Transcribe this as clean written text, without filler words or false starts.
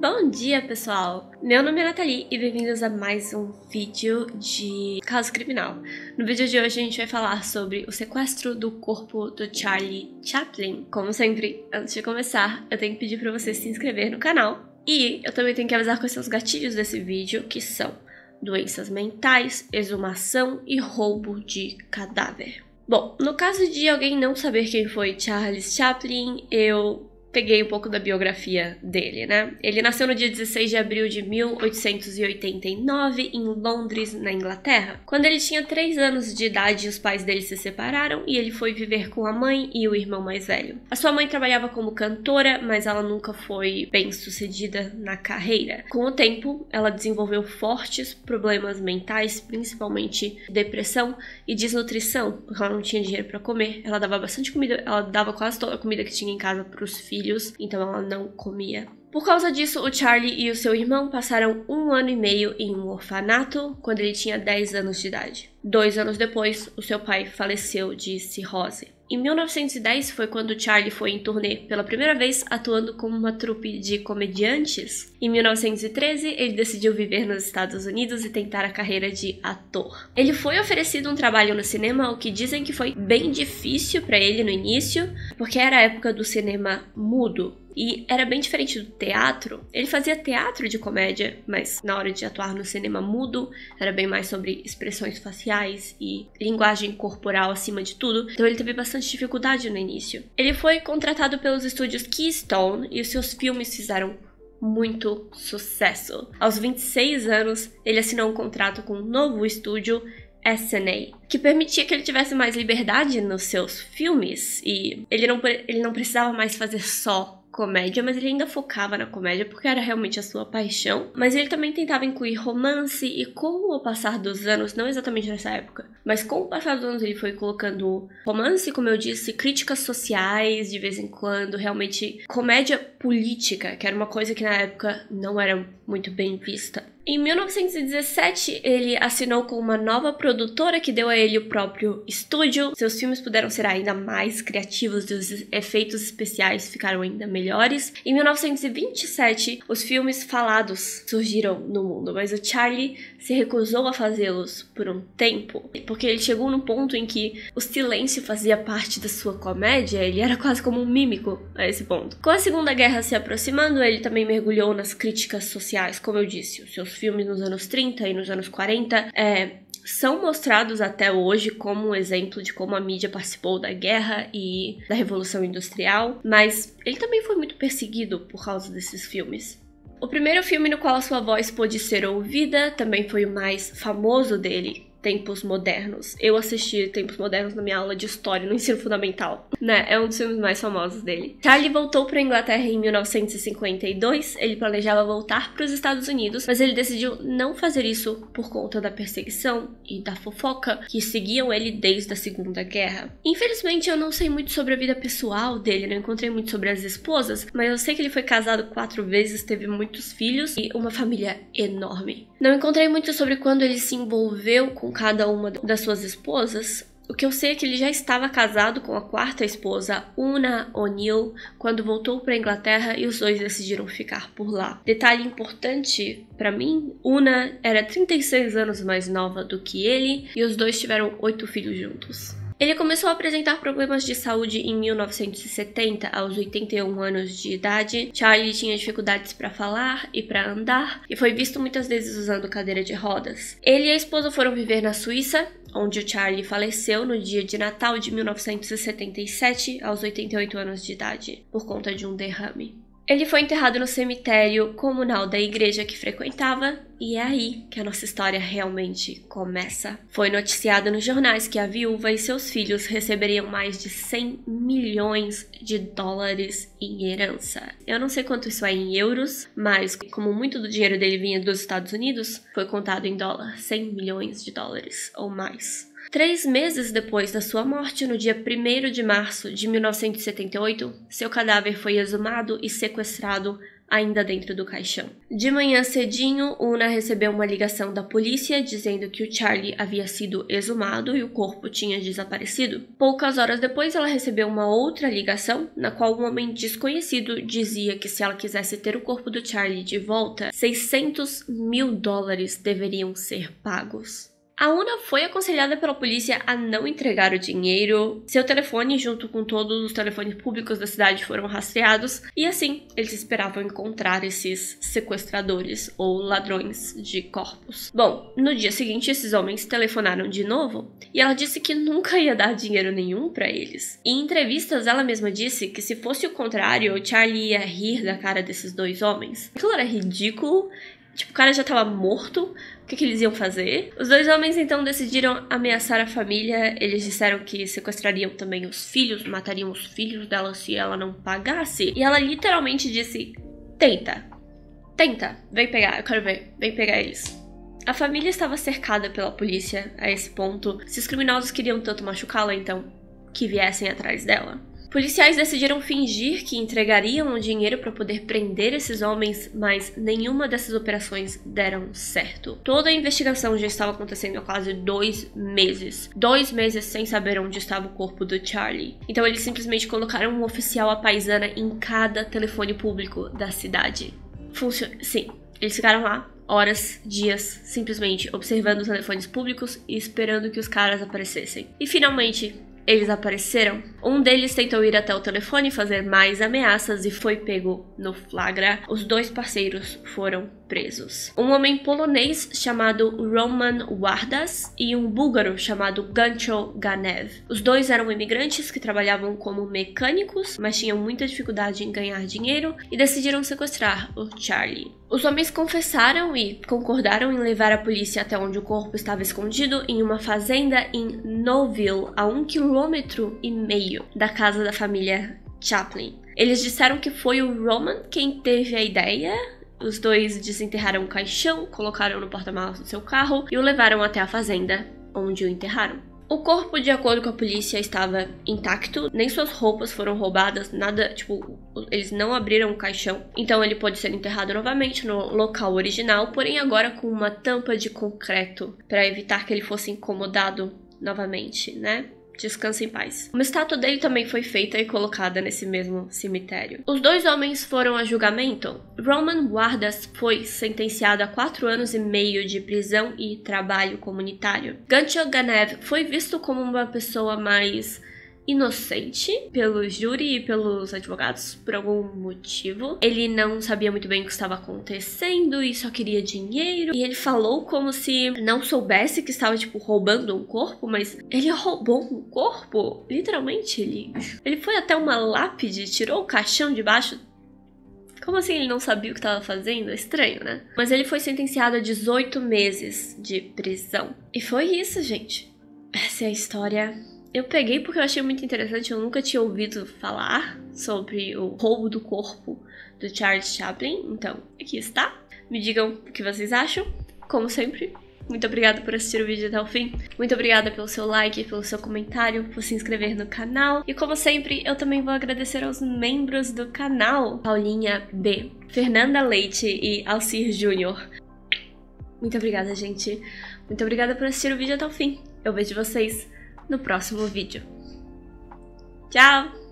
Bom dia, pessoal! Meu nome é Nathalie e bem-vindos a mais um vídeo de caso criminal. No vídeo de hoje a gente vai falar sobre o sequestro do corpo do Charlie Chaplin. Como sempre, antes de começar, eu tenho que pedir para você se inscrever no canal. E eu também tenho que avisar quais são os gatilhos desse vídeo, que são doenças mentais, exumação e roubo de cadáver. Bom, no caso de alguém não saber quem foi Charles Chaplin, eu peguei um pouco da biografia dele, né? Ele nasceu no dia 16 de abril de 1889 em Londres, na Inglaterra. Quando ele tinha 3 anos de idade, os pais dele se separaram e ele foi viver com a mãe e o irmão mais velho. A sua mãe trabalhava como cantora, mas ela nunca foi bem-sucedida na carreira. Com o tempo, ela desenvolveu fortes problemas mentais, principalmente depressão e desnutrição, porque ela não tinha dinheiro para comer. Ela dava bastante comida, ela dava quase toda a comida que tinha em casa para os filhos, então ela não comia. Por causa disso, o Charlie e o seu irmão passaram 1 ano e meio em um orfanato quando ele tinha 10 anos de idade. 2 anos depois, o seu pai faleceu de cirrose. Em 1910 foi quando Charlie foi em turnê pela primeira vez, atuando como uma trupe de comediantes. Em 1913, ele decidiu viver nos Estados Unidos e tentar a carreira de ator. Ele foi oferecido um trabalho no cinema, o que dizem que foi bem difícil para ele no início, porque era a época do cinema mudo. E era bem diferente do teatro. Ele fazia teatro de comédia, mas na hora de atuar no cinema mudo, era bem mais sobre expressões faciais e linguagem corporal acima de tudo. Então ele teve bastante dificuldade no início. Ele foi contratado pelos estúdios Keystone e os seus filmes fizeram muito sucesso. Aos 26 anos, ele assinou um contrato com um novo estúdio, SNA, que permitia que ele tivesse mais liberdade nos seus filmes. E ele não precisava mais fazer só comédia, mas ele ainda focava na comédia porque era realmente a sua paixão. Mas ele também tentava incluir romance e com o passar dos anos, não exatamente nessa época, mas com o passar dos anos ele foi colocando romance, como eu disse, críticas sociais de vez em quando, realmente comédia política, que era uma coisa que na época não era muito bem vista. Em 1917, ele assinou com uma nova produtora que deu a ele o próprio estúdio. Seus filmes puderam ser ainda mais criativos e os efeitos especiais ficaram ainda melhores. Em 1927, os filmes falados surgiram no mundo, mas o Charlie se recusou a fazê-los por um tempo, porque ele chegou num ponto em que o silêncio fazia parte da sua comédia, ele era quase como um mímico a esse ponto. Com a Segunda Guerra se aproximando, ele também mergulhou nas críticas sociais, como eu disse. Os seus filmes nos anos 30 e nos anos 40 são mostrados até hoje como um exemplo de como a mídia participou da guerra e da Revolução Industrial, mas ele também foi muito perseguido por causa desses filmes. O primeiro filme no qual a sua voz pôde ser ouvida também foi o mais famoso dele, Tempos Modernos. Eu assisti Tempos Modernos na minha aula de história no ensino fundamental, né? É um dos filmes mais famosos dele. Charlie voltou para a Inglaterra em 1952. Ele planejava voltar para os Estados Unidos, mas ele decidiu não fazer isso por conta da perseguição e da fofoca que seguiam ele desde a Segunda Guerra. Infelizmente, eu não sei muito sobre a vida pessoal dele, não encontrei muito sobre as esposas, mas eu sei que ele foi casado 4 vezes, teve muitos filhos e uma família enorme. Não encontrei muito sobre quando ele se envolveu com cada uma das suas esposas. O que eu sei é que ele já estava casado com a 4ª esposa, Una O'Neill, quando voltou para a Inglaterra e os dois decidiram ficar por lá. Detalhe importante para mim, Una era 36 anos mais nova do que ele e os dois tiveram 8 filhos juntos. Ele começou a apresentar problemas de saúde em 1970, aos 81 anos de idade. Charlie tinha dificuldades para falar e para andar e foi visto muitas vezes usando cadeira de rodas. Ele e a esposa foram viver na Suíça, onde o Charlie faleceu no dia de Natal de 1977, aos 88 anos de idade, por conta de um derrame. Ele foi enterrado no cemitério comunal da igreja que frequentava, e é aí que a nossa história realmente começa. Foi noticiado nos jornais que a viúva e seus filhos receberiam mais de 100 milhões de dólares em herança. Eu não sei quanto isso é em euros, mas como muito do dinheiro dele vinha dos Estados Unidos, foi contado em dólar, 100 milhões de dólares ou mais. 3 meses depois da sua morte, no dia 1º de março de 1978, seu cadáver foi exumado e sequestrado ainda dentro do caixão. De manhã cedinho, Una recebeu uma ligação da polícia dizendo que o Charlie havia sido exumado e o corpo tinha desaparecido. Poucas horas depois, ela recebeu uma outra ligação, na qual um homem desconhecido dizia que se ela quisesse ter o corpo do Charlie de volta, $600 mil deveriam ser pagos. A Una foi aconselhada pela polícia a não entregar o dinheiro. Seu telefone, junto com todos os telefones públicos da cidade, foram rastreados e assim eles esperavam encontrar esses sequestradores ou ladrões de corpos. Bom, no dia seguinte esses homens telefonaram de novo e ela disse que nunca ia dar dinheiro nenhum pra eles. Em entrevistas ela mesma disse que se fosse o contrário, o Charlie ia rir da cara desses dois homens. Aquilo era ridículo. Tipo, o cara já tava morto, o que eles iam fazer? Os dois homens então decidiram ameaçar a família. Eles disseram que sequestrariam também os filhos, matariam os filhos dela se ela não pagasse. E ela literalmente disse, tenta, vem pegar, eu quero ver, vem pegar eles. A família estava cercada pela polícia a esse ponto. Se os criminosos queriam tanto machucá-la, então que viessem atrás dela. Policiais decidiram fingir que entregariam o dinheiro para poder prender esses homens, mas nenhuma dessas operações deram certo. Toda a investigação já estava acontecendo há quase 2 meses. 2 meses sem saber onde estava o corpo do Charlie. Então eles simplesmente colocaram um oficial à paisana em cada telefone público da cidade. Sim, eles ficaram lá horas, dias, simplesmente observando os telefones públicos e esperando que os caras aparecessem. E finalmente eles apareceram. Um deles tentou ir até o telefone e fazer mais ameaças e foi pego no flagra. Os dois parceiros foram presos. Um homem polonês chamado Roman Wardas e um búlgaro chamado Gancho Ganev. Os dois eram imigrantes que trabalhavam como mecânicos, mas tinham muita dificuldade em ganhar dinheiro e decidiram sequestrar o Charlie. Os homens confessaram e concordaram em levar a polícia até onde o corpo estava escondido em uma fazenda em Nouville, a 1,5 km da casa da família Chaplin. Eles disseram que foi o Roman quem teve a ideia. Os dois desenterraram o caixão, colocaram no porta-malas do seu carro e o levaram até a fazenda, onde o enterraram. O corpo, de acordo com a polícia, estava intacto, nem suas roupas foram roubadas, nada, tipo, eles não abriram o caixão. Então ele pode ser enterrado novamente no local original, porém agora com uma tampa de concreto, para evitar que ele fosse incomodado novamente, né? Descanse em paz. Uma estátua dele também foi feita e colocada nesse mesmo cemitério. Os dois homens foram a julgamento. Roman Wardas foi sentenciado a 4 anos e meio de prisão e trabalho comunitário. Gancho Ganev foi visto como uma pessoa mais inocente pelo júri e pelos advogados por algum motivo. Ele não sabia muito bem o que estava acontecendo e só queria dinheiro. E ele falou como se não soubesse que estava, tipo, roubando um corpo, mas ele roubou um corpo? Literalmente, ele foi até uma lápide, tirou o caixão de baixo. Como assim ele não sabia o que estava fazendo? É estranho, né? Mas ele foi sentenciado a 18 meses de prisão. E foi isso, gente. Essa é a história. Eu peguei porque eu achei muito interessante, eu nunca tinha ouvido falar sobre o roubo do corpo do Charles Chaplin, então aqui está. Me digam o que vocês acham, como sempre. Muito obrigada por assistir o vídeo até o fim. Muito obrigada pelo seu like, pelo seu comentário, por se inscrever no canal. E como sempre, eu também vou agradecer aos membros do canal. Paulinha B, Fernanda Leite e Alcir Júnior. Muito obrigada, gente. Muito obrigada por assistir o vídeo até o fim. Eu vejo vocês no próximo vídeo. Tchau!